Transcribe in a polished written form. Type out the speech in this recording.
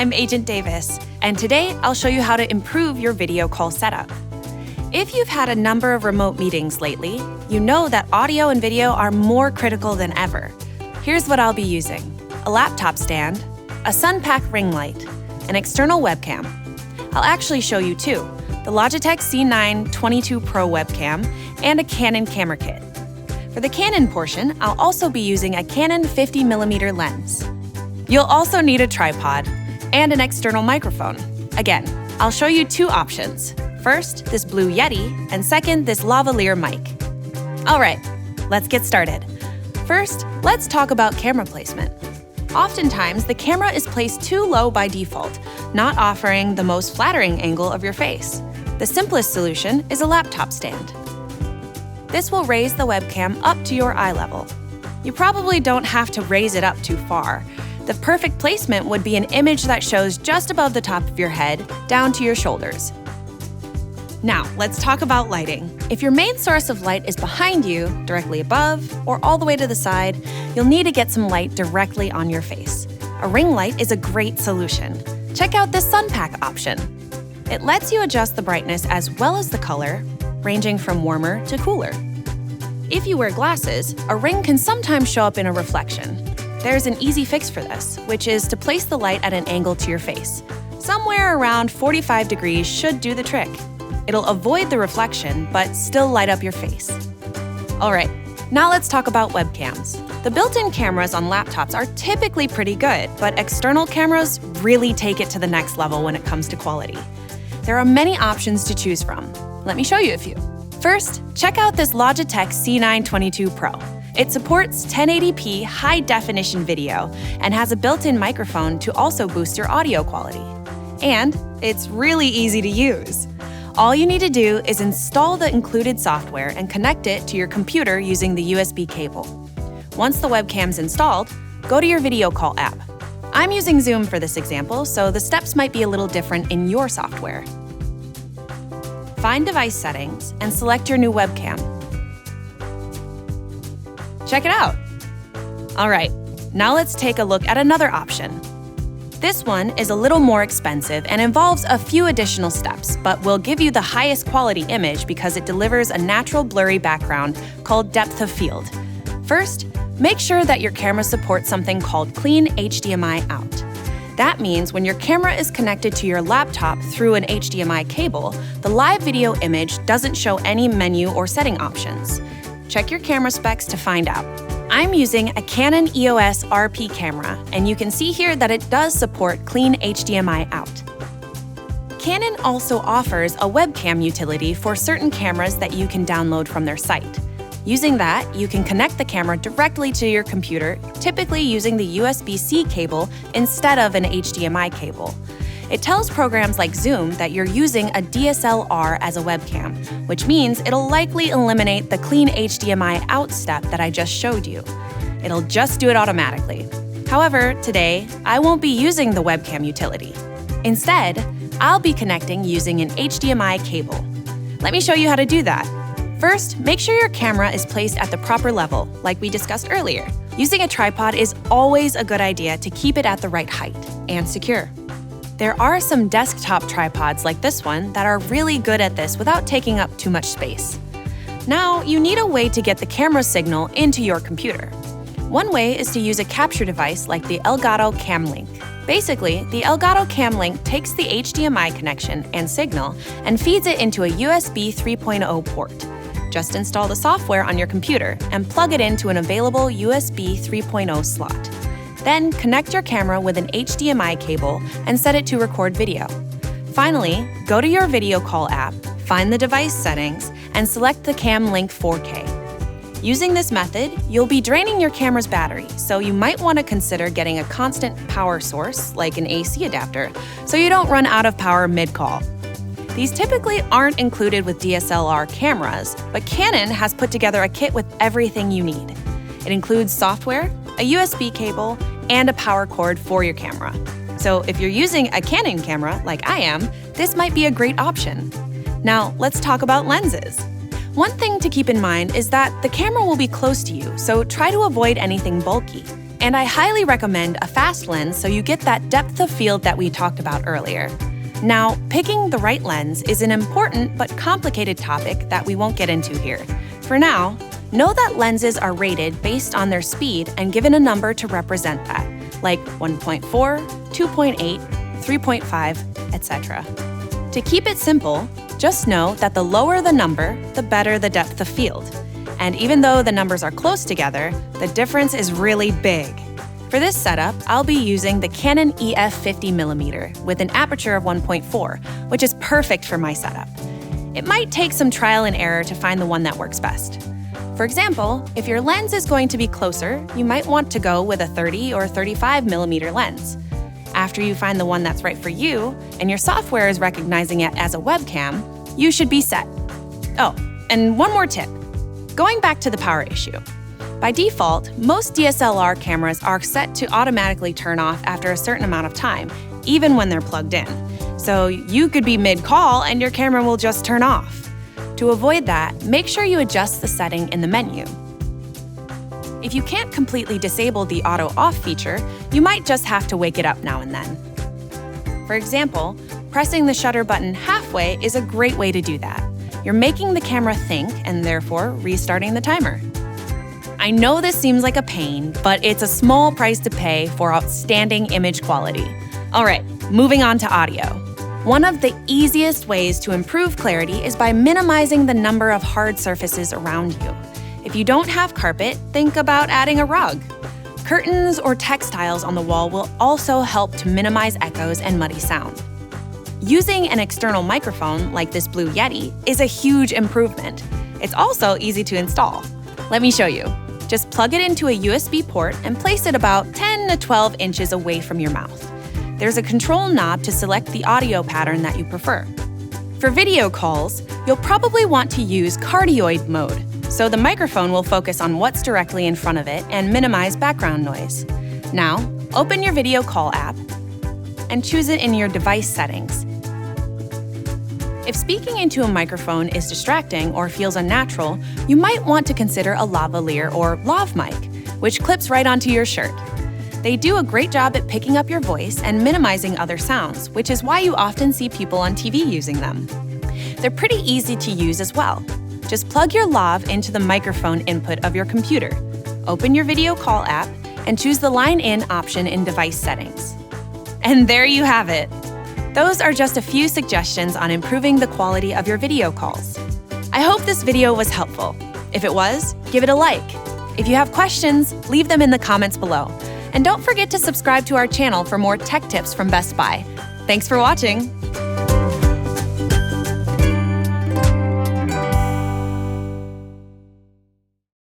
I'm Agent Davis, and today I'll show you how to improve your video call setup. If you've had a number of remote meetings lately, you know that audio and video are more critical than ever. Here's what I'll be using: a laptop stand, a Sunpack ring light, an external webcam. I'll actually show you two: the Logitech C9 22 Pro webcam and a Canon camera kit. For the Canon portion, I'll also be using a Canon 50mm lens. You'll also need a tripod and an external microphone. Again, I'll show you two options. First, this Blue Yeti, and second, this lavalier mic. All right, let's get started. First, let's talk about camera placement. Oftentimes, the camera is placed too low by default, not offering the most flattering angle of your face. The simplest solution is a laptop stand. This will raise the webcam up to your eye level. You probably don't have to raise it up too far. The perfect placement would be an image that shows just above the top of your head, down to your shoulders. Now, let's talk about lighting. If your main source of light is behind you, directly above, or all the way to the side, you'll need to get some light directly on your face. A ring light is a great solution. Check out this Sunpack option. It lets you adjust the brightness as well as the color, ranging from warmer to cooler. If you wear glasses, a ring can sometimes show up in a reflection. There's an easy fix for this, which is to place the light at an angle to your face. Somewhere around 45 degrees should do the trick. It'll avoid the reflection, but still light up your face. All right, now let's talk about webcams. The built-in cameras on laptops are typically pretty good, but external cameras really take it to the next level when it comes to quality. There are many options to choose from. Let me show you a few. First, check out this Logitech C9 22 Pro. It supports 1080p high-definition video and has a built-in microphone to also boost your audio quality. And it's really easy to use. All you need to do is install the included software and connect it to your computer using the USB cable. Once the webcam's installed, go to your video call app. I'm using Zoom for this example, so the steps might be a little different in your software. Find device settings and select your new webcam. Check it out! All right, now let's take a look at another option. This one is a little more expensive and involves a few additional steps, but will give you the highest quality image because it delivers a natural blurry background called depth of field. First, make sure that your camera supports something called Clean HDMI Out. That means when your camera is connected to your laptop through an HDMI cable, the live video image doesn't show any menu or setting options. Check your camera specs to find out. I'm using a Canon EOS RP camera, and you can see here that it does support Clean HDMI Out. Canon also offers a webcam utility for certain cameras that you can download from their site. Using that, you can connect the camera directly to your computer, typically using the USB-C cable instead of an HDMI cable. It tells programs like Zoom that you're using a DSLR as a webcam, which means it'll likely eliminate the Clean HDMI Out step that I just showed you. It'll just do it automatically. However, today, I won't be using the webcam utility. Instead, I'll be connecting using an HDMI cable. Let me show you how to do that. First, make sure your camera is placed at the proper level, like we discussed earlier. Using a tripod is always a good idea to keep it at the right height and secure. There are some desktop tripods like this one that are really good at this without taking up too much space. Now, you need a way to get the camera signal into your computer. One way is to use a capture device like the Elgato Cam Link. Basically, the Elgato Cam Link takes the HDMI connection and signal and feeds it into a USB 3.0 port. Just install the software on your computer and plug it into an available USB 3.0 slot. Then connect your camera with an HDMI cable and set it to record video. Finally, go to your video call app, find the device settings, and select the Cam Link 4K. Using this method, you'll be draining your camera's battery, so you might want to consider getting a constant power source, like an AC adapter, so you don't run out of power mid-call. These typically aren't included with DSLR cameras, but Canon has put together a kit with everything you need. It includes software, a USB cable, and a power cord for your camera. So if you're using a Canon camera, like I am, this might be a great option. Now, let's talk about lenses. One thing to keep in mind is that the camera will be close to you, so try to avoid anything bulky. And I highly recommend a fast lens so you get that depth of field that we talked about earlier. Now, picking the right lens is an important but complicated topic that we won't get into here. For now, know that lenses are rated based on their speed and given a number to represent that, like 1.4, 2.8, 3.5, etc. To keep it simple, just know that the lower the number, the better the depth of field. And even though the numbers are close together, the difference is really big. For this setup, I'll be using the Canon EF 50mm with an aperture of 1.4, which is perfect for my setup. It might take some trial and error to find the one that works best. For example, if your lens is going to be closer, you might want to go with a 30 or 35mm lens. After you find the one that's right for you, and your software is recognizing it as a webcam, you should be set. Oh, and one more tip. Going back to the power issue. By default, most DSLR cameras are set to automatically turn off after a certain amount of time, even when they're plugged in. So you could be mid-call and your camera will just turn off. To avoid that, make sure you adjust the setting in the menu. If you can't completely disable the auto off feature, you might just have to wake it up now and then. For example, pressing the shutter button halfway is a great way to do that. You're making the camera think and therefore restarting the timer. I know this seems like a pain, but it's a small price to pay for outstanding image quality. All right, moving on to audio. One of the easiest ways to improve clarity is by minimizing the number of hard surfaces around you. If you don't have carpet, think about adding a rug. Curtains or textiles on the wall will also help to minimize echoes and muddy sound. Using an external microphone like this Blue Yeti is a huge improvement. It's also easy to install. Let me show you. Just plug it into a USB port and place it about 10 to 12 inches away from your mouth. There's a control knob to select the audio pattern that you prefer. For video calls, you'll probably want to use cardioid mode, so the microphone will focus on what's directly in front of it and minimize background noise. Now, open your video call app and choose it in your device settings. If speaking into a microphone is distracting or feels unnatural, you might want to consider a lavalier or lav mic, which clips right onto your shirt. They do a great job at picking up your voice and minimizing other sounds, which is why you often see people on TV using them. They're pretty easy to use as well. Just plug your lav into the microphone input of your computer, open your video call app, and choose the line in option in device settings. And there you have it. Those are just a few suggestions on improving the quality of your video calls. I hope this video was helpful. If it was, give it a like. If you have questions, leave them in the comments below. And don't forget to subscribe to our channel for more tech tips from Best Buy. Thanks for watching.